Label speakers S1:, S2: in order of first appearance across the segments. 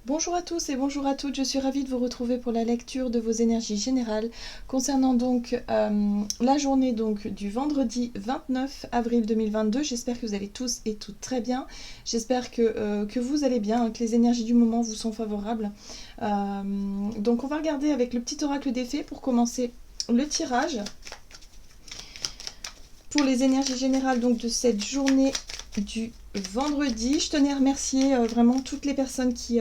S1: Bonjour à tous et bonjour à toutes, je suis ravie de vous retrouver pour la lecture de vos énergies générales concernant donc la journée donc, du vendredi 29 avril 2022. J'espère que vous allez tous et toutes très bien, j'espère que vous allez bien, que les énergies du moment vous sont favorables. Donc on va regarder avec le petit oracle des fées pour commencer le tirage. Pour les énergies générales donc, de cette journée du vendredi, je tenais à remercier vraiment toutes les personnes qui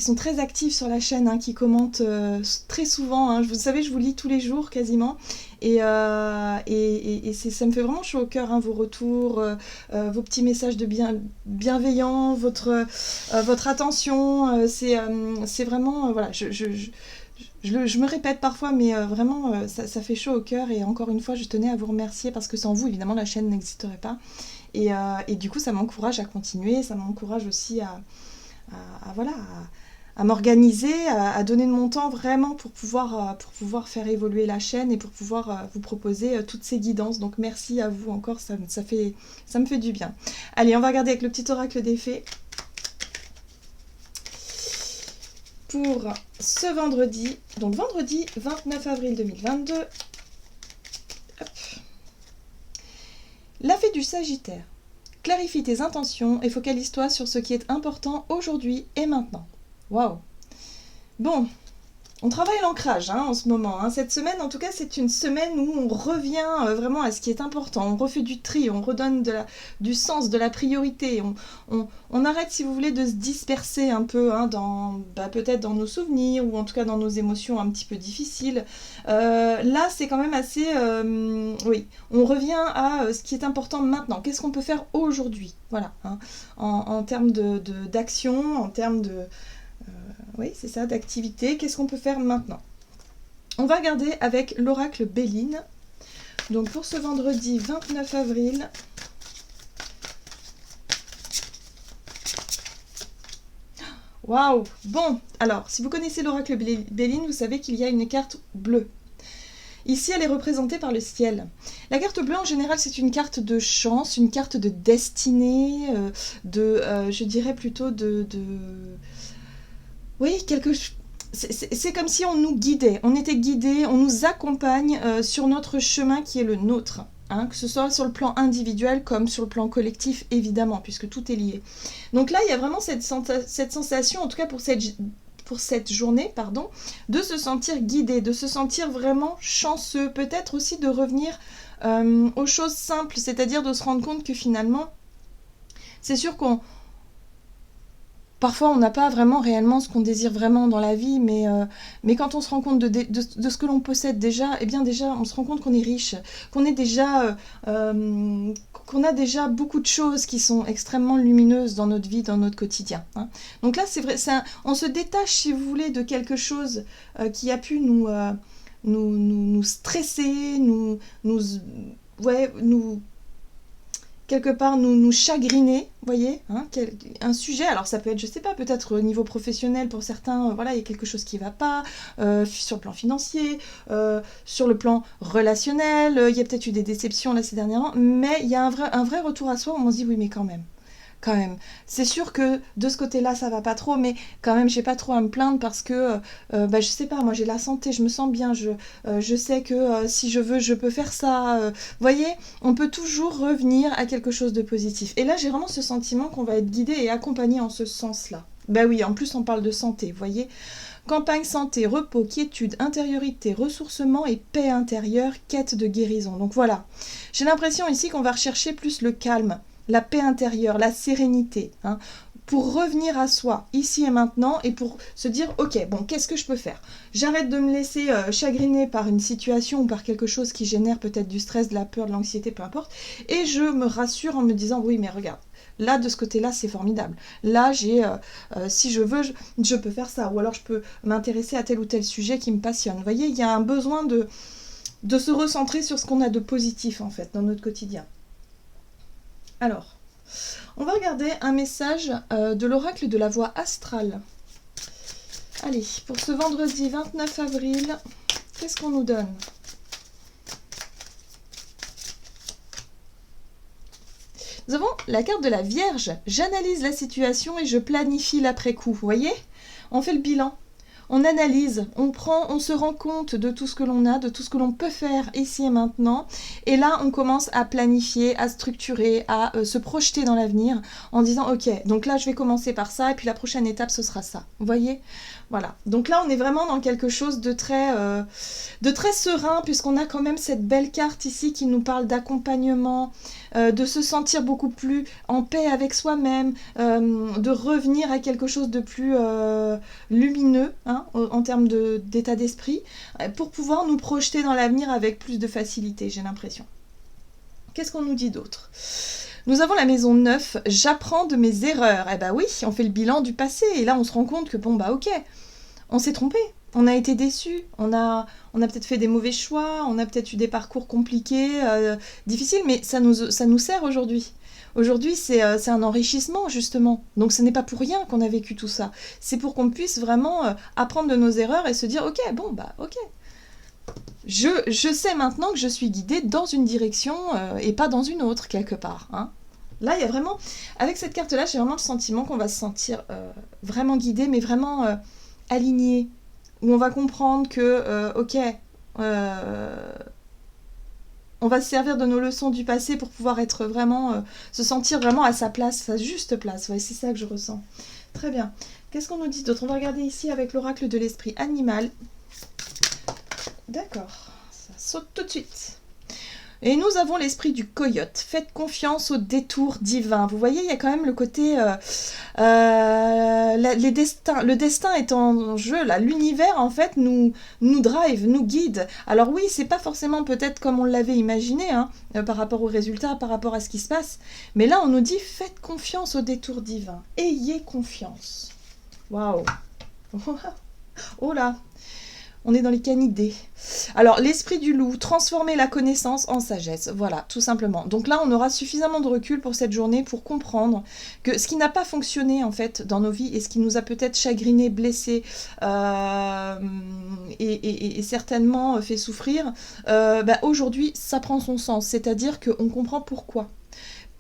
S1: sont très actives sur la chaîne, hein, qui commentent très souvent. Hein. Vous savez, je vous lis tous les jours quasiment. Et ça me fait vraiment chaud au cœur, hein, vos retours, vos petits messages de bienveillants, votre attention. C'est vraiment... voilà, je me répète parfois, mais vraiment, ça fait chaud au cœur. Et encore une fois, je tenais à vous remercier parce que sans vous, évidemment, la chaîne n'existerait pas. Et du coup, ça m'encourage à continuer. Ça m'encourage aussi voilà, à m'organiser, à donner de mon temps vraiment pour pouvoir faire évoluer la chaîne et pour pouvoir vous proposer toutes ces guidances. Donc merci à vous encore, ça me fait du bien. Allez, on va regarder avec le petit oracle des fées. Pour ce vendredi, donc vendredi 29 avril 2022. Hop. La fée du Sagittaire. Clarifie tes intentions et focalise-toi sur ce qui est important aujourd'hui et maintenant. Waouh. Bon, on travaille l'ancrage en ce moment. Hein. Cette semaine, en tout cas, c'est une semaine où on revient vraiment à ce qui est important. On refait du tri, on redonne du sens, de la priorité. On arrête, si vous voulez, de se disperser un peu peut-être dans nos souvenirs ou en tout cas dans nos émotions un petit peu difficiles. Là, c'est quand même assez... oui, on revient à ce qui est important maintenant. Qu'est-ce qu'on peut faire aujourd'hui? Voilà, hein, en termes d'action, en termes de... oui, c'est ça, d'activité. Qu'est-ce qu'on peut faire maintenant? On va regarder avec l'oracle Béline. Donc pour ce vendredi 29 avril. Waouh! Bon, alors, si vous connaissez l'oracle Béline, vous savez qu'il y a une carte bleue. Ici, elle est représentée par le ciel. La carte bleue, en général, c'est une carte de chance, une carte de destinée, je dirais plutôt oui, quelque chose... C'est comme si on nous guidait, on était guidé, on nous accompagne sur notre chemin qui est le nôtre. Hein, que ce soit sur le plan individuel comme sur le plan collectif, évidemment, puisque tout est lié. Donc là, il y a vraiment cette sensation, en tout cas pour cette journée, pardon, de se sentir guidé, de se sentir vraiment chanceux, peut-être aussi de revenir aux choses simples, c'est-à-dire de se rendre compte que finalement, c'est sûr qu'on... Parfois, on n'a pas vraiment réellement ce qu'on désire vraiment dans la vie, mais quand on se rend compte de ce que l'on possède déjà, eh bien déjà, on se rend compte qu'on est riche, qu'on a déjà beaucoup de choses qui sont extrêmement lumineuses dans notre vie, dans notre quotidien. Hein. Donc là, c'est vrai, on se détache, si vous voulez, de quelque chose qui a pu nous stresser, quelque part nous chagriner, vous voyez, hein, un sujet, alors ça peut être, je sais pas, peut-être au niveau professionnel pour certains, voilà, il y a quelque chose qui va pas, sur le plan financier, sur le plan relationnel, il y a peut-être eu des déceptions là ces dernièrement, mais il y a un vrai retour à soi où on se dit oui mais quand même. C'est sûr que de ce côté-là, ça va pas trop, mais quand même, j'ai pas trop à me plaindre parce que, je sais pas, moi j'ai la santé, je me sens bien, je sais que si je veux, je peux faire ça. Vous voyez, on peut toujours revenir à quelque chose de positif. Et là, j'ai vraiment ce sentiment qu'on va être guidé et accompagné en ce sens-là. Bah oui, en plus, on parle de santé, vous voyez. Campagne santé, repos, quiétude, intériorité, ressourcement et paix intérieure, quête de guérison. Donc voilà, j'ai l'impression ici qu'on va rechercher plus le calme, la paix intérieure, la sérénité, hein, pour revenir à soi, ici et maintenant, et pour se dire, ok, bon, qu'est-ce que je peux faire? J'arrête de me laisser chagriner par une situation ou par quelque chose qui génère peut-être du stress, de la peur, de l'anxiété, peu importe, et je me rassure en me disant, oui, mais regarde, là, de ce côté-là, c'est formidable. Là, si je veux, je peux faire ça, ou alors je peux m'intéresser à tel ou tel sujet qui me passionne. Vous voyez, il y a un besoin de se recentrer sur ce qu'on a de positif, en fait, dans notre quotidien. Alors, on va regarder un message de l'oracle de la voix astrale. Allez, pour ce vendredi 29 avril, qu'est-ce qu'on nous donne? Nous avons la carte de la Vierge. J'analyse la situation et je planifie l'après-coup. Vous voyez? On fait le bilan. On analyse, on se rend compte de tout ce que l'on a, de tout ce que l'on peut faire ici et maintenant. Et là, on commence à planifier, à structurer, à se projeter dans l'avenir en disant, ok, donc là, je vais commencer par ça, et puis la prochaine étape, ce sera ça. Vous voyez? Voilà. Donc là, on est vraiment dans quelque chose de très serein, puisqu'on a quand même cette belle carte ici qui nous parle d'accompagnement, de se sentir beaucoup plus en paix avec soi-même, de revenir à quelque chose de plus lumineux, hein, en termes d'état d'esprit, pour pouvoir nous projeter dans l'avenir avec plus de facilité, j'ai l'impression. Qu'est-ce qu'on nous dit d'autre? Nous avons la maison 9, j'apprends de mes erreurs. Eh ben oui, on fait le bilan du passé, et là on se rend compte que bon bah ok, on s'est trompé, on a été déçus, on a peut-être fait des mauvais choix, on a peut-être eu des parcours compliqués, difficiles, mais ça nous sert aujourd'hui. Aujourd'hui, c'est un enrichissement, justement. Donc ce n'est pas pour rien qu'on a vécu tout ça. C'est pour qu'on puisse vraiment apprendre de nos erreurs et se dire, ok, bon bah ok. Je sais maintenant que je suis guidée dans une direction et pas dans une autre, quelque part. Hein. Là, il y a vraiment... Avec cette carte-là, j'ai vraiment le sentiment qu'on va se sentir vraiment guidé, mais vraiment aligné. Où on va comprendre que, ok, on va se servir de nos leçons du passé pour pouvoir être vraiment... se sentir vraiment à sa place, sa juste place. Ouais, c'est ça que je ressens. Très bien. Qu'est-ce qu'on nous dit d'autre? On va regarder ici avec l'oracle de l'esprit animal. D'accord, ça saute tout de suite. Et nous avons l'esprit du coyote. Faites confiance au détour divin. Vous voyez, il y a quand même le côté... le destin est en jeu, là. L'univers, en fait, nous drive, nous guide. Alors oui, c'est pas forcément peut-être comme on l'avait imaginé, hein, par rapport aux résultats, par rapport à ce qui se passe. Mais là, on nous dit, faites confiance au détour divin. Ayez confiance. Waouh. Oh là. On est dans les canidés. Alors, l'esprit du loup, transformer la connaissance en sagesse. Voilà, tout simplement. Donc là, on aura suffisamment de recul pour cette journée pour comprendre que ce qui n'a pas fonctionné, en fait, dans nos vies et ce qui nous a peut-être chagriné, blessé et certainement fait souffrir, aujourd'hui, ça prend son sens. C'est-à-dire qu'on comprend pourquoi.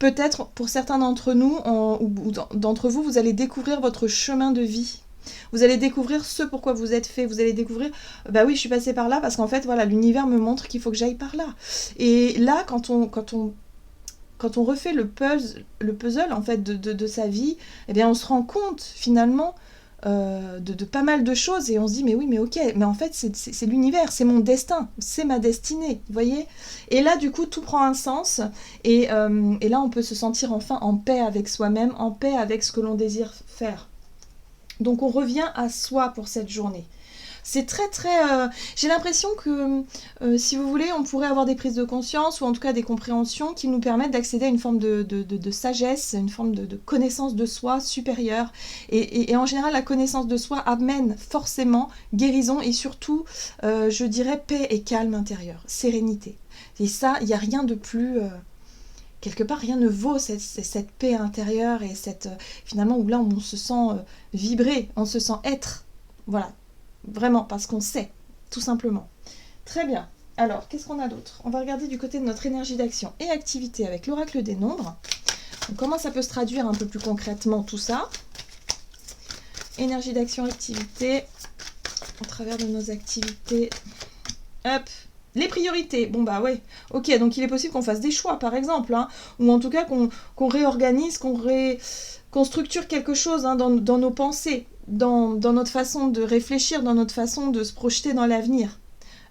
S1: Peut-être, pour certains d'entre nous, ou d'entre vous, vous allez découvrir votre chemin de vie. Vous allez découvrir ce pourquoi vous êtes fait. Vous allez découvrir, bah oui, je suis passée par là parce qu'en fait, voilà, l'univers me montre qu'il faut que j'aille par là. Et là, quand on refait le puzzle en fait de sa vie, eh bien, on se rend compte finalement de pas mal de choses et on se dit mais oui, mais ok, mais en fait c'est l'univers, c'est mon destin, c'est ma destinée, vous voyez. Et là, du coup, tout prend un sens et là, on peut se sentir enfin en paix avec soi-même, en paix avec ce que l'on désire faire. Donc on revient à soi pour cette journée. C'est très très... j'ai l'impression que, si vous voulez, on pourrait avoir des prises de conscience ou en tout cas des compréhensions qui nous permettent d'accéder à une forme de sagesse, une forme de connaissance de soi supérieure. Et en général, la connaissance de soi amène forcément guérison et surtout, je dirais, paix et calme intérieur, sérénité. Et ça, il n'y a rien de plus... quelque part, rien ne vaut cette paix intérieure et finalement où là on se sent vibrer, on se sent être. Voilà, vraiment, parce qu'on sait, tout simplement. Très bien. Alors, qu'est-ce qu'on a d'autre? On va regarder du côté de notre énergie d'action et activité avec l'oracle des nombres. Donc, comment ça peut se traduire un peu plus concrètement tout ça? Énergie d'action, activité, au travers de nos activités. Hop. Les priorités, bon bah ouais, ok, donc il est possible qu'on fasse des choix par exemple, hein, ou en tout cas qu'on réorganise, qu'on structure quelque chose hein, dans nos pensées, dans notre façon de réfléchir, dans notre façon de se projeter dans l'avenir.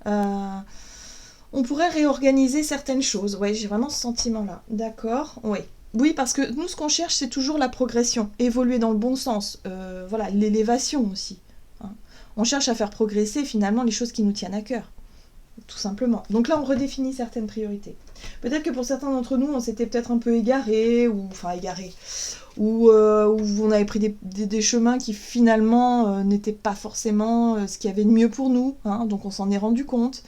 S1: On pourrait réorganiser certaines choses, ouais, j'ai vraiment ce sentiment-là, d'accord, ouais. Oui, parce que nous, ce qu'on cherche, c'est toujours la progression, évoluer dans le bon sens, voilà, l'élévation aussi. Hein. On cherche à faire progresser finalement les choses qui nous tiennent à cœur. Tout simplement. Donc là, on redéfinit certaines priorités. Peut-être que pour certains d'entre nous, on s'était peut-être un peu égaré, ou on avait pris des chemins qui finalement n'étaient pas forcément ce qu'il y avait de mieux pour nous. Hein, donc on s'en est rendu compte.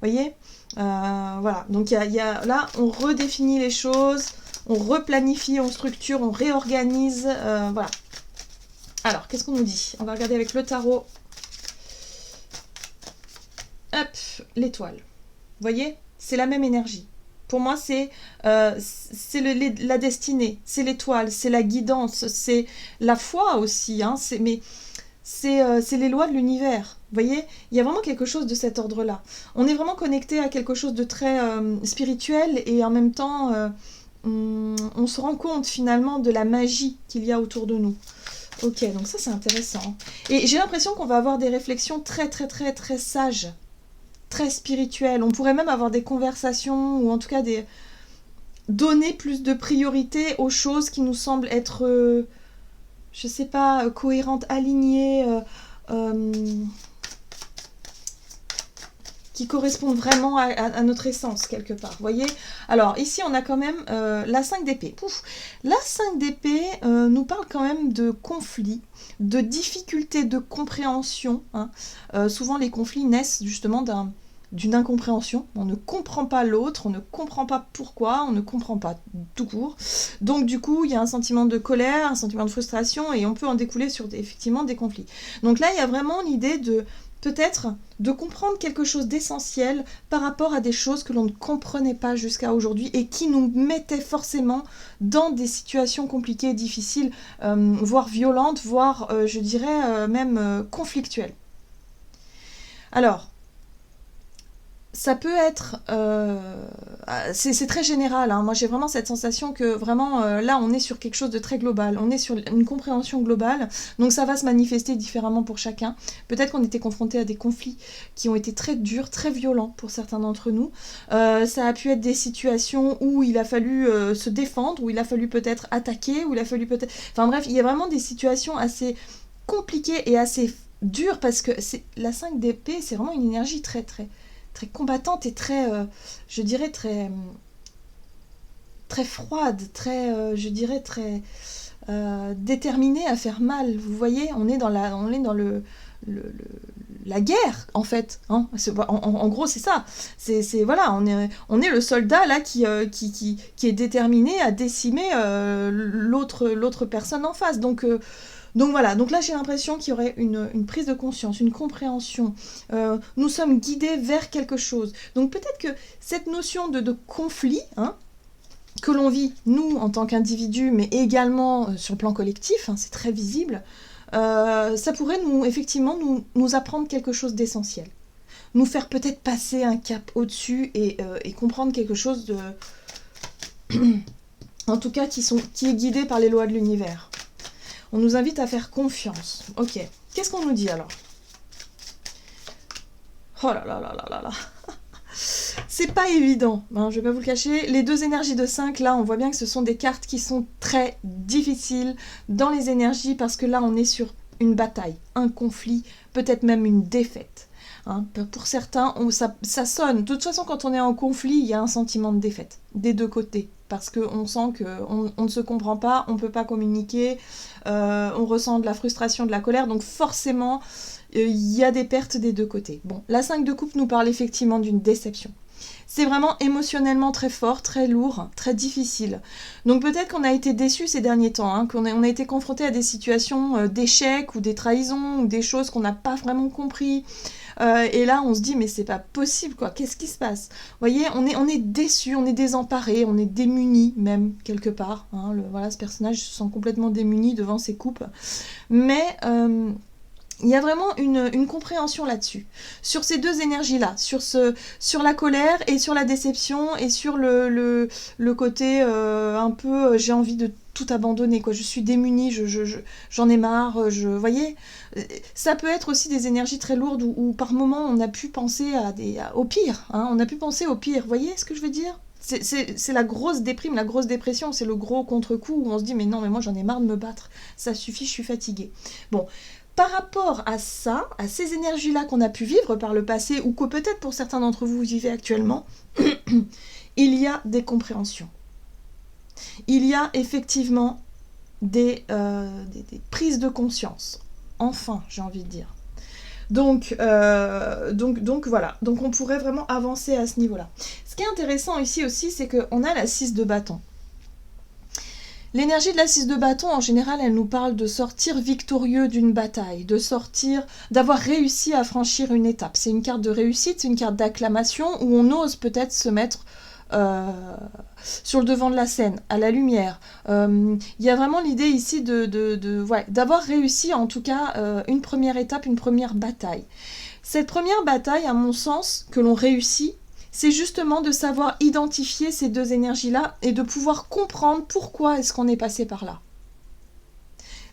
S1: Vous voyez voilà. Donc là, on redéfinit les choses, on replanifie, on structure, on réorganise. Voilà. Alors, qu'est-ce qu'on nous dit? On va regarder avec le tarot. Hop, l'étoile. Vous voyez, c'est la même énergie. Pour moi, la destinée, c'est l'étoile, c'est la guidance, c'est la foi aussi, hein, mais c'est les lois de l'univers. Vous voyez, il y a vraiment quelque chose de cet ordre-là. On est vraiment connecté à quelque chose de très spirituel et en même temps, on se rend compte finalement de la magie qu'il y a autour de nous. Ok, donc ça c'est intéressant. Et j'ai l'impression qu'on va avoir des réflexions très très très très sages, très spirituelles. On pourrait même avoir des conversations ou en tout cas donner plus de priorité aux choses qui nous semblent être, je sais pas, cohérentes, alignées, qui correspondent vraiment à notre essence quelque part. Vous voyez? Alors ici on a quand même la 5 d'épée. La 5 d'épée nous parle quand même de conflits, de difficultés de compréhension. Hein. Souvent les conflits naissent justement d'une incompréhension. On ne comprend pas l'autre, on ne comprend pas pourquoi, on ne comprend pas tout court. Donc du coup, il y a un sentiment de colère, un sentiment de frustration et on peut en découler sur effectivement des conflits. Donc là, il y a vraiment l'idée de peut-être de comprendre quelque chose d'essentiel par rapport à des choses que l'on ne comprenait pas jusqu'à aujourd'hui et qui nous mettaient forcément dans des situations compliquées, difficiles, voire violentes, voire, je dirais, même conflictuelles. Alors, ça peut être... c'est très général, hein. Moi j'ai vraiment cette sensation que vraiment là on est sur quelque chose de très global, on est sur une compréhension globale, donc ça va se manifester différemment pour chacun. Peut-être qu'on était confronté à des conflits qui ont été très durs, très violents pour certains d'entre nous. Ça a pu être des situations où il a fallu se défendre, où il a fallu peut-être attaquer, où il a fallu peut-être... Enfin bref, il y a vraiment des situations assez compliquées et assez dures parce que la 5 d'épée, c'est vraiment une énergie très très combattante et très, je dirais, très froide, très, je dirais, très déterminée à faire mal. Vous voyez, on est dans la guerre, en fait. Hein. En gros, c'est ça. Voilà, on est le soldat là qui est déterminé à décimer l'autre personne en face. Donc voilà, donc là j'ai l'impression qu'il y aurait une prise de conscience, une compréhension. Nous sommes guidés vers quelque chose. Donc peut-être que cette notion de conflit, hein, que l'on vit, nous, en tant qu'individus, mais également sur le plan collectif, hein, c'est très visible, ça pourrait effectivement nous apprendre quelque chose d'essentiel. Nous faire peut-être passer un cap au-dessus et comprendre quelque chose de... en tout cas, qui est guidé par les lois de l'univers. On nous invite à faire confiance. Ok. Qu'est-ce qu'on nous dit alors? Oh là là là là là là. C'est pas évident, hein, je vais pas vous le cacher. Les deux énergies de 5, là, on voit bien que ce sont des cartes qui sont très difficiles dans les énergies parce que là, on est sur une bataille, un conflit, peut-être même une défaite. Hein. Pour certains, ça sonne. De toute façon, quand on est en conflit, il y a un sentiment de défaite, des deux côtés. Parce qu'on sent qu'on ne se comprend pas, on ne peut pas communiquer, on ressent de la frustration, de la colère, donc forcément, il y a des pertes des deux côtés. Bon, la 5 de coupe nous parle effectivement d'une déception. C'est vraiment émotionnellement très fort, très lourd, très difficile. Donc peut-être qu'on a été déçus ces derniers temps, hein, qu'on a été confronté à des situations d'échecs ou des trahisons ou des choses qu'on n'a pas vraiment compris. Et là, on se dit, mais c'est pas possible, quoi. Qu'est-ce qui se passe? Vous voyez, on est déçus, on est désemparés, on est démunis, même, quelque part. Hein. Voilà, ce personnage se sent complètement démuni devant ses coupes. Mais... il y a vraiment une compréhension là-dessus, sur ces deux énergies-là, sur la colère et sur la déception et sur le côté un peu j'ai envie de tout abandonner, quoi. Je suis démunie, j'en ai marre, vous voyez, ça peut être aussi des énergies très lourdes où par moments on a pu penser au pire, hein, on a pu penser au pire, vous voyez ce que je veux dire? C'est la grosse déprime, la grosse dépression, c'est le gros contre-coup où on se dit mais non, mais moi j'en ai marre de me battre, ça suffit, je suis fatiguée. Bon. Par rapport à ça, à ces énergies-là qu'on a pu vivre par le passé, ou que peut-être pour certains d'entre vous, vous vivez actuellement, il y a des compréhensions. Il y a effectivement des prises de conscience. Enfin, j'ai envie de dire. Donc voilà. Donc on pourrait vraiment avancer à ce niveau-là. Ce qui est intéressant ici aussi, c'est qu'on a la 6 de bâton. L'énergie de la 6 de bâton, en général, elle nous parle de sortir victorieux d'une bataille, d'avoir réussi à franchir une étape. C'est une carte de réussite, c'est une carte d'acclamation où on ose peut-être se mettre sur le devant de la scène, à la lumière. Il y a vraiment l'idée ici d'avoir réussi, en tout cas, une première étape, une première bataille. Cette première bataille, à mon sens, que l'on réussit, c'est justement de savoir identifier ces deux énergies-là et de pouvoir comprendre pourquoi est-ce qu'on est passé par là.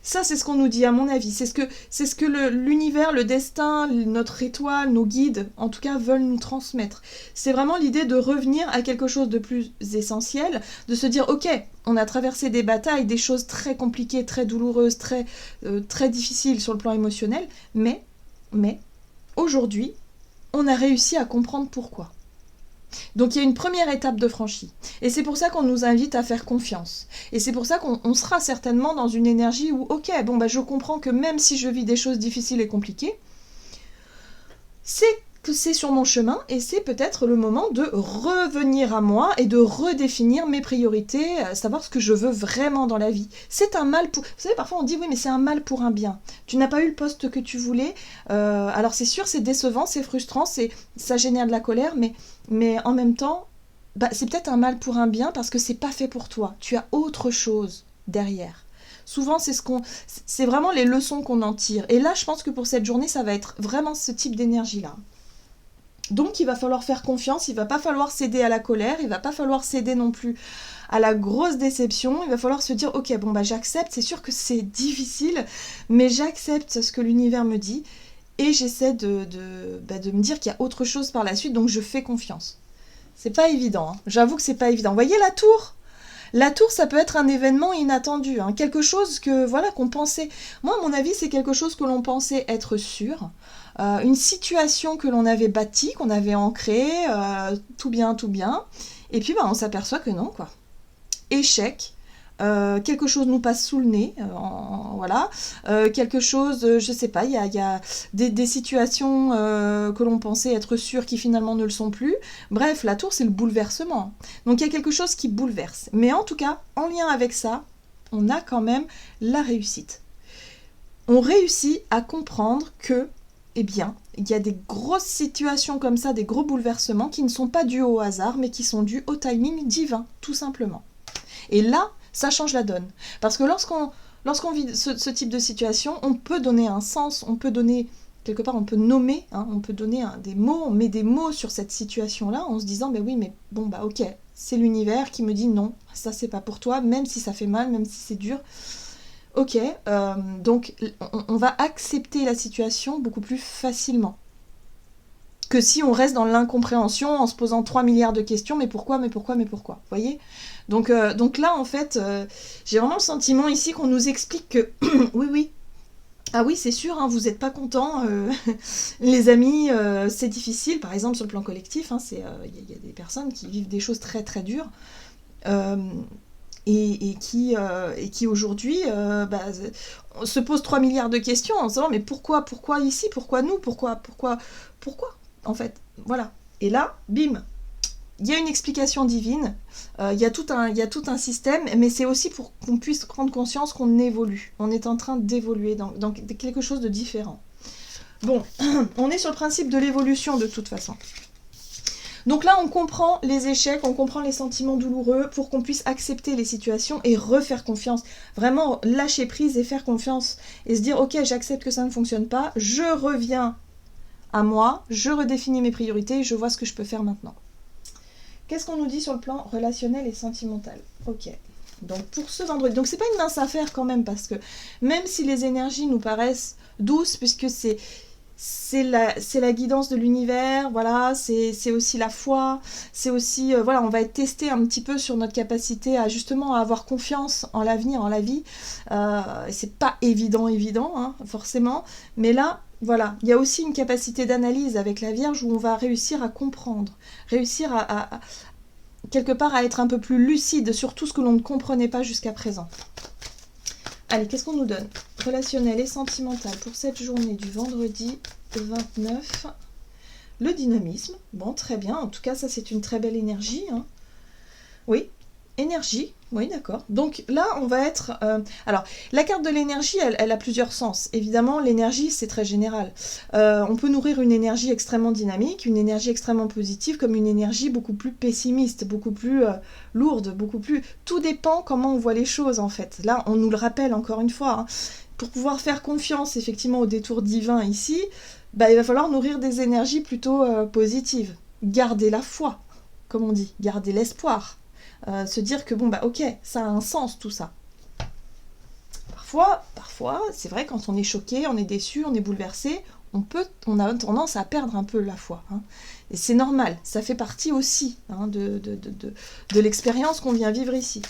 S1: Ça, c'est ce qu'on nous dit, à mon avis. C'est ce que l'univers, le destin, notre étoile, nos guides, en tout cas, veulent nous transmettre. C'est vraiment l'idée de revenir à quelque chose de plus essentiel, de se dire, ok, on a traversé des batailles, des choses très compliquées, très douloureuses, très difficiles sur le plan émotionnel, mais aujourd'hui, on a réussi à comprendre pourquoi. Donc il y a une première étape de franchie. Et c'est pour ça qu'on nous invite à faire confiance. Et c'est pour ça qu'on sera certainement dans une énergie où, ok, bon bah je comprends que même si je vis des choses difficiles et compliquées, c'est que c'est sur mon chemin et c'est peut-être le moment de revenir à moi et de redéfinir mes priorités, savoir ce que je veux vraiment dans la vie. C'est un mal pour... Vous savez, parfois on dit oui mais c'est un mal pour un bien. Tu n'as pas eu le poste que tu voulais, alors c'est sûr, c'est décevant, c'est frustrant, ça génère de la colère, mais en même temps, bah, c'est peut-être un mal pour un bien parce que c'est pas fait pour toi. Tu as autre chose derrière. Souvent, c'est vraiment les leçons qu'on en tire. Et là, je pense que pour cette journée, ça va être vraiment ce type d'énergie-là. Donc il va falloir faire confiance, il va pas falloir céder à la colère, il va pas falloir céder non plus à la grosse déception, il va falloir se dire ok bon bah j'accepte, c'est sûr que c'est difficile, mais j'accepte ce que l'univers me dit et j'essaie de me dire qu'il y a autre chose par la suite, donc je fais confiance. C'est pas évident, hein. J'avoue que c'est pas évident. Vous voyez la tour ? La tour, ça peut être un événement inattendu, hein. Quelque chose qu'on pensait... Moi, à mon avis, c'est quelque chose que l'on pensait être sûr, une situation que l'on avait bâtie, qu'on avait ancrée, tout bien, et puis on s'aperçoit que non, quoi. Échec, quelque chose nous passe sous le nez, quelque chose, je sais pas, il y a des situations que l'on pensait être sûres qui finalement ne le sont plus. Bref, la tour, c'est le bouleversement. Donc il y a quelque chose qui bouleverse. Mais en tout cas, en lien avec ça, on a quand même la réussite. On réussit à comprendre que, eh bien, il y a des grosses situations comme ça, des gros bouleversements qui ne sont pas dus au hasard, mais qui sont dus au timing divin, tout simplement. Et là, ça change la donne. Parce que lorsqu'on vit ce type de situation, on peut donner un sens, on peut donner, quelque part, on peut nommer, hein, on peut donner des mots, on met des mots sur cette situation-là en se disant, mais oui, mais bon, bah ok, c'est l'univers qui me dit non, ça c'est pas pour toi, même si ça fait mal, même si c'est dur. Ok, donc on va accepter la situation beaucoup plus facilement que si on reste dans l'incompréhension en se posant 3 milliards de questions, mais pourquoi, vous voyez ? Donc là, en fait, j'ai vraiment le sentiment ici qu'on nous explique que, oui, ah oui, c'est sûr, hein, vous n'êtes pas contents, les amis, c'est difficile, par exemple sur le plan collectif, hein, y a des personnes qui vivent des choses très très dures, et qui aujourd'hui se posent 3 milliards de questions en se disant mais pourquoi ici, pourquoi nous, pourquoi en fait, voilà. Et là, bim, il y a une explication divine, il y a tout un système, mais c'est aussi pour qu'on puisse prendre conscience qu'on évolue. On est en train d'évoluer dans quelque chose de différent. Bon, on est sur le principe de l'évolution de toute façon. Donc là, on comprend les échecs, on comprend les sentiments douloureux pour qu'on puisse accepter les situations et refaire confiance. Vraiment lâcher prise et faire confiance et se dire ok, j'accepte que ça ne fonctionne pas, je reviens à moi, je redéfinis mes priorités et je vois ce que je peux faire maintenant. Qu'est-ce qu'on nous dit sur le plan relationnel et sentimental ? Ok, donc pour ce vendredi, donc c'est pas une mince affaire quand même, parce que même si les énergies nous paraissent douces, puisque c'est la guidance de l'univers, voilà, c'est aussi la foi, c'est aussi, on va être testé un petit peu sur notre capacité à justement avoir confiance en l'avenir, en la vie, c'est pas évident, hein, forcément, mais là, voilà, il y a aussi une capacité d'analyse avec la Vierge où on va réussir à comprendre, réussir à quelque part à être un peu plus lucide sur tout ce que l'on ne comprenait pas jusqu'à présent. Allez, qu'est-ce qu'on nous donne ? Relationnel et sentimental pour cette journée du vendredi 29. Le dynamisme, bon, très bien, en tout cas ça c'est une très belle énergie, hein. Oui, Énergie, oui, d'accord. Donc là, on va être... alors, la carte de l'énergie, elle a plusieurs sens. Évidemment, l'énergie, c'est très général. On peut nourrir une énergie extrêmement dynamique, une énergie extrêmement positive, comme une énergie beaucoup plus pessimiste, beaucoup plus lourde, beaucoup plus... Tout dépend comment on voit les choses, en fait. Là, on nous le rappelle encore une fois. Hein. Pour pouvoir faire confiance, effectivement, au détour divin ici, bah, il va falloir nourrir des énergies plutôt positives. Garder la foi, comme on dit, garder l'espoir. Se dire que bon bah ok, ça a un sens tout ça. Parfois, c'est vrai quand on est choqué, on est déçu, on est bouleversé, on a tendance à perdre un peu la foi. Hein. Et c'est normal, ça fait partie aussi hein, de l'expérience qu'on vient vivre ici.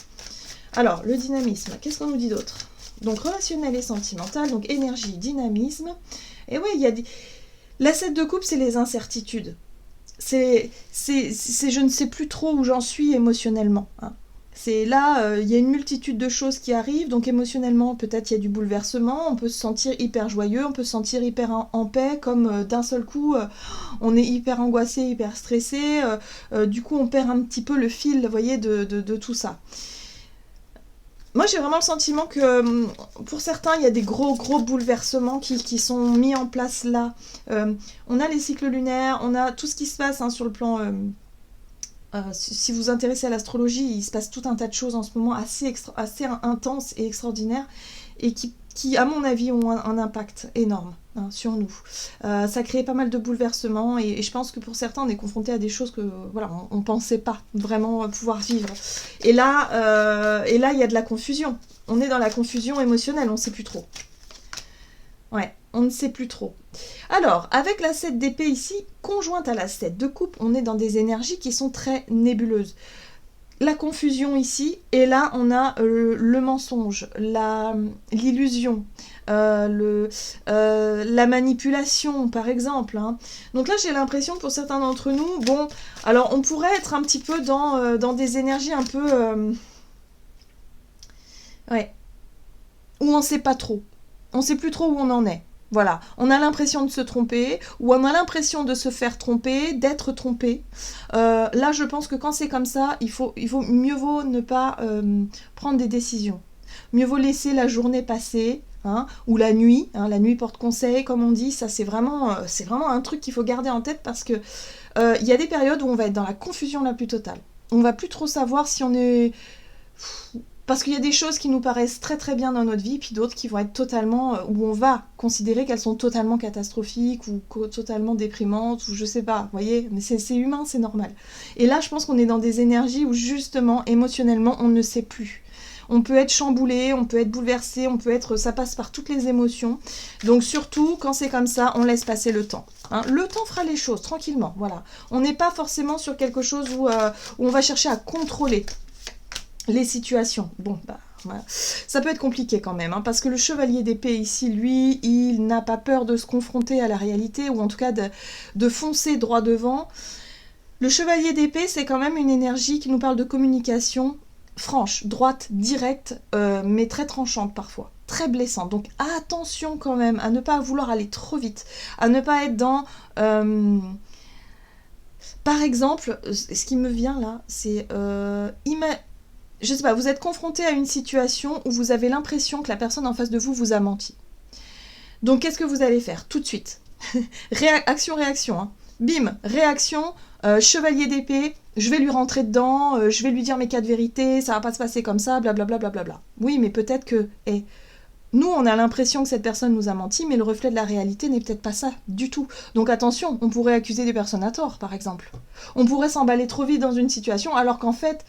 S1: Alors, le dynamisme, qu'est-ce qu'on nous dit d'autre? Donc relationnel et sentimental, donc énergie, dynamisme. Et oui, il y a des... La 7 de coupe, c'est les incertitudes. C'est je ne sais plus trop où j'en suis émotionnellement. Hein. C'est là, il y a une multitude de choses qui arrivent, donc émotionnellement, peut-être il y a du bouleversement, on peut se sentir hyper joyeux, on peut se sentir hyper en paix, comme d'un seul coup, on est hyper angoissé, hyper stressé, du coup on perd un petit peu le fil, vous voyez, de tout ça. Moi, j'ai vraiment le sentiment que pour certains, il y a des gros bouleversements qui sont mis en place là. On a les cycles lunaires, on a tout ce qui se passe hein, sur le plan... si vous vous intéressez à l'astrologie, il se passe tout un tas de choses en ce moment assez intenses et extraordinaires et qui, à mon avis, ont un impact énorme hein, sur nous. Ça crée pas mal de bouleversements et je pense que pour certains, on est confronté à des choses que voilà, on ne pensait pas vraiment pouvoir vivre. Et là, il y a de la confusion. On est dans la confusion émotionnelle, on ne sait plus trop. Ouais, on ne sait plus trop. Alors, avec la 7 d'épée ici, conjointe à la 7 de coupe, on est dans des énergies qui sont très nébuleuses. La confusion ici, et là on a le mensonge, l'illusion, la manipulation par exemple. Hein. Donc là j'ai l'impression pour certains d'entre nous, bon, alors on pourrait être un petit peu dans des énergies un peu... ouais, où on ne sait pas trop. On ne sait plus trop où on en est. Voilà, on a l'impression de se tromper, ou on a l'impression de se faire tromper, d'être trompé. Là, je pense que quand c'est comme ça, mieux vaut ne pas prendre des décisions. Mieux vaut laisser la journée passer, hein, ou la nuit. Hein, la nuit porte conseil, comme on dit. Ça, c'est vraiment un truc qu'il faut garder en tête parce que il y a des périodes où on va être dans la confusion la plus totale. On va plus trop savoir si on est... Parce qu'il y a des choses qui nous paraissent très très bien dans notre vie, puis d'autres qui vont être totalement, où on va considérer qu'elles sont totalement catastrophiques ou totalement déprimantes, ou je sais pas, vous voyez, mais c'est humain, c'est normal. Et là, je pense qu'on est dans des énergies où justement, émotionnellement, on ne sait plus. On peut être chamboulé, on peut être bouleversé, ça passe par toutes les émotions. Donc surtout, quand c'est comme ça, on laisse passer le temps. Hein. Le temps fera les choses, tranquillement, voilà. On n'est pas forcément sur quelque chose où on va chercher à contrôler les situations. Bon, bah, voilà. Ça peut être compliqué quand même, hein, parce que le chevalier d'épée ici, lui, il n'a pas peur de se confronter à la réalité, ou en tout cas de foncer droit devant. Le chevalier d'épée, c'est quand même une énergie qui nous parle de communication franche, droite, directe, mais très tranchante parfois, très blessante. Donc attention quand même à ne pas vouloir aller trop vite, à ne pas être dans... Par exemple, ce qui me vient là, c'est... je sais pas, vous êtes confronté à une situation où vous avez l'impression que la personne en face de vous vous a menti. Donc qu'est-ce que vous allez faire tout de suite? Action-réaction. Hein. Bim, réaction, chevalier d'épée, je vais lui rentrer dedans, je vais lui dire mes 4 vérités, ça va pas se passer comme ça, blablabla. Bla. Oui, mais peut-être que... nous, on a l'impression que cette personne nous a menti, mais le reflet de la réalité n'est peut-être pas ça du tout. Donc attention, on pourrait accuser des personnes à tort, par exemple. On pourrait s'emballer trop vite dans une situation, alors qu'en fait...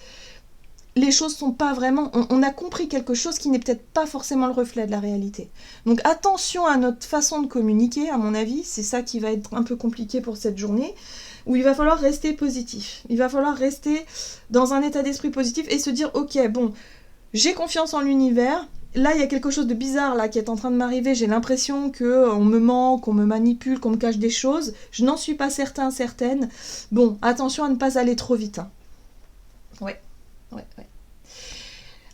S1: les choses sont pas vraiment... On a compris quelque chose qui n'est peut-être pas forcément le reflet de la réalité. Donc attention à notre façon de communiquer, à mon avis, c'est ça qui va être un peu compliqué pour cette journée, où il va falloir rester positif. Il va falloir rester dans un état d'esprit positif et se dire, ok, bon, j'ai confiance en l'univers, là il y a quelque chose de bizarre là qui est en train de m'arriver, j'ai l'impression qu'on me ment, qu'on me manipule, qu'on me cache des choses, je n'en suis pas certaine. Bon, attention à ne pas aller trop vite. Hein. Ouais.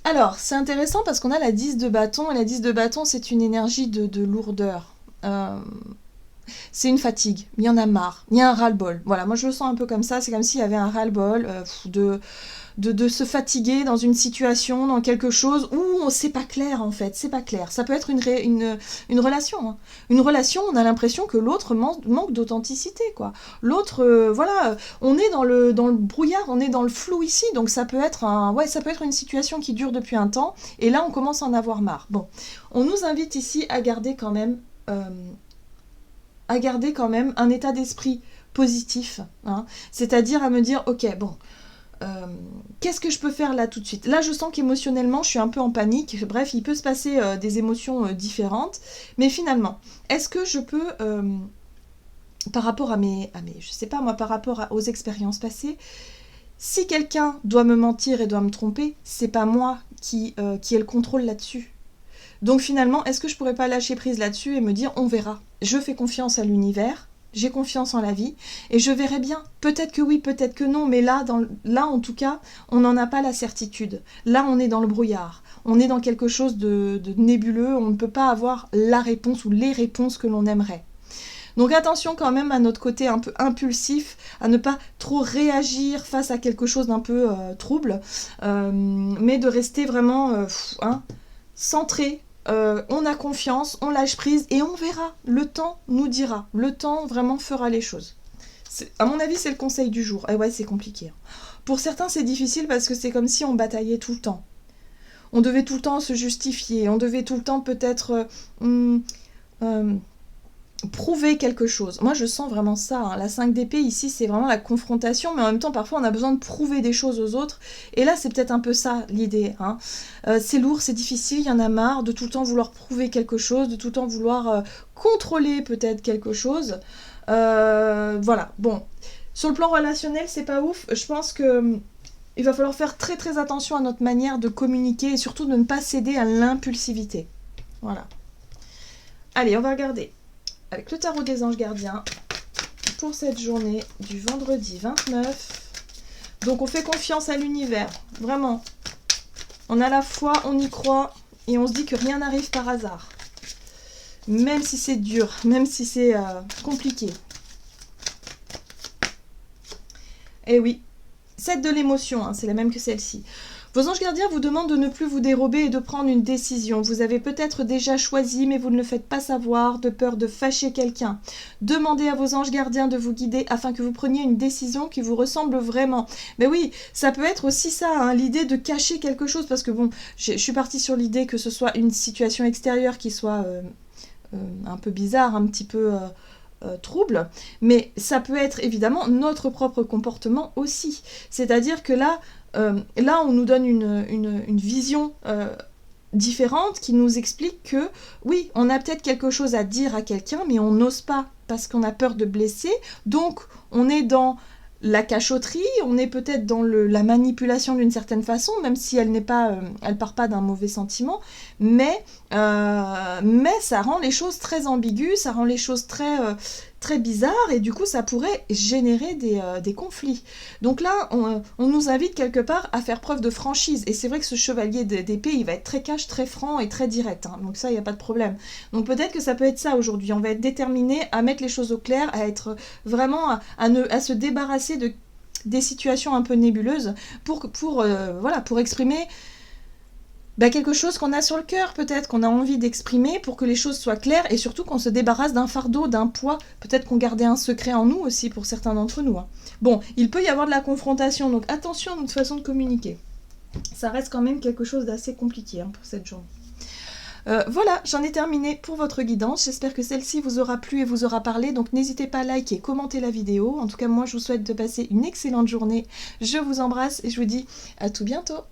S1: Alors, c'est intéressant parce qu'on a la 10 de bâton, et la 10 de bâton, c'est une énergie de lourdeur. c'est une fatigue, il y en a marre, il y a un ras-le-bol. Voilà, moi je le sens un peu comme ça, c'est comme s'il y avait un ras-le-bol de se fatiguer dans une situation, dans quelque chose où c'est pas clair en fait, c'est pas clair. Ça peut être une relation. Hein. Une relation, on a l'impression que l'autre manque d'authenticité, quoi. L'autre, voilà, on est dans le brouillard, on est dans le flou ici, donc ça peut être ça peut être une situation qui dure depuis un temps, et là on commence à en avoir marre. Bon, on nous invite ici à garder quand même un état d'esprit positif, hein, c'est-à-dire à me dire, ok, bon, qu'est-ce que je peux faire là tout de suite? Là, je sens qu'émotionnellement, je suis un peu en panique. Bref, il peut se passer des émotions différentes. Mais finalement, est-ce que je peux, par rapport je sais pas moi, par rapport aux expériences passées, si quelqu'un doit me mentir et doit me tromper, c'est pas moi qui ai le contrôle là-dessus. Donc finalement, est-ce que je pourrais pas lâcher prise là-dessus et me dire, on verra. Je fais confiance à l'univers. J'ai confiance en la vie et je verrai bien. Peut-être que oui, peut-être que non, mais là, en tout cas, on n'en a pas la certitude. Là, on est dans le brouillard. On est dans quelque chose de nébuleux. On ne peut pas avoir la réponse ou les réponses que l'on aimerait. Donc attention quand même à notre côté un peu impulsif, à ne pas trop réagir face à quelque chose d'un peu trouble, mais de rester vraiment centré. On a confiance, on lâche prise et on verra. Le temps nous dira. Le temps vraiment fera les choses. À mon avis, c'est le conseil du jour. Et ouais, c'est compliqué. Pour certains, c'est difficile parce que c'est comme si on bataillait tout le temps. On devait tout le temps se justifier. On devait tout le temps peut-être prouver quelque chose. Moi, je sens vraiment ça. Hein. La 5 d'épée, ici, c'est vraiment la confrontation, mais en même temps, parfois, on a besoin de prouver des choses aux autres. Et là, c'est peut-être un peu ça, l'idée. Hein. C'est lourd, c'est difficile, il y en a marre de tout le temps vouloir prouver quelque chose, de tout le temps vouloir contrôler peut-être quelque chose. Voilà, bon. Sur le plan relationnel, c'est pas ouf. Je pense que il va falloir faire très très attention à notre manière de communiquer et surtout de ne pas céder à l'impulsivité. Voilà. Allez, on va regarder avec le tarot des anges gardiens pour cette journée du vendredi 29. Donc on fait confiance à l'univers, vraiment. On a la foi, on y croit et on se dit que rien n'arrive par hasard. Même si c'est dur, même si c'est compliqué. Et oui, 7 de l'émotion, hein, c'est la même que celle-ci. Vos anges gardiens vous demandent de ne plus vous dérober et de prendre une décision. Vous avez peut-être déjà choisi, mais vous ne le faites pas savoir, de peur de fâcher quelqu'un. Demandez à vos anges gardiens de vous guider afin que vous preniez une décision qui vous ressemble vraiment. Mais oui, ça peut être aussi ça, hein, l'idée de cacher quelque chose, parce que bon, je suis partie sur l'idée que ce soit une situation extérieure qui soit un peu bizarre, un petit peu trouble, mais ça peut être évidemment notre propre comportement aussi. C'est-à-dire que là, on nous donne une vision différente qui nous explique que oui, on a peut-être quelque chose à dire à quelqu'un, mais on n'ose pas parce qu'on a peur de blesser, donc on est dans la cachotterie, on est peut-être dans la manipulation d'une certaine façon, même si elle part pas d'un mauvais sentiment, mais ça rend les choses très ambiguës, ça rend les choses très bizarres, et du coup ça pourrait générer des conflits. Donc là, on nous invite quelque part à faire preuve de franchise, et c'est vrai que ce chevalier d'épée, il va être très cash, très franc et très direct, hein, donc ça, il n'y a pas de problème. Donc peut-être que ça peut être ça aujourd'hui, on va être déterminé à mettre les choses au clair, à être vraiment, à se débarrasser des situations un peu nébuleuses pour exprimer quelque chose qu'on a sur le cœur, peut-être, qu'on a envie d'exprimer pour que les choses soient claires et surtout qu'on se débarrasse d'un fardeau, d'un poids. Peut-être qu'on gardait un secret en nous aussi pour certains d'entre nous. Hein. Bon, il peut y avoir de la confrontation, donc attention à notre façon de communiquer. Ça reste quand même quelque chose d'assez compliqué pour cette journée. Voilà, j'en ai terminé pour votre guidance. J'espère que celle-ci vous aura plu et vous aura parlé. Donc n'hésitez pas à liker, commenter la vidéo. En tout cas, moi, je vous souhaite de passer une excellente journée. Je vous embrasse et je vous dis à tout bientôt.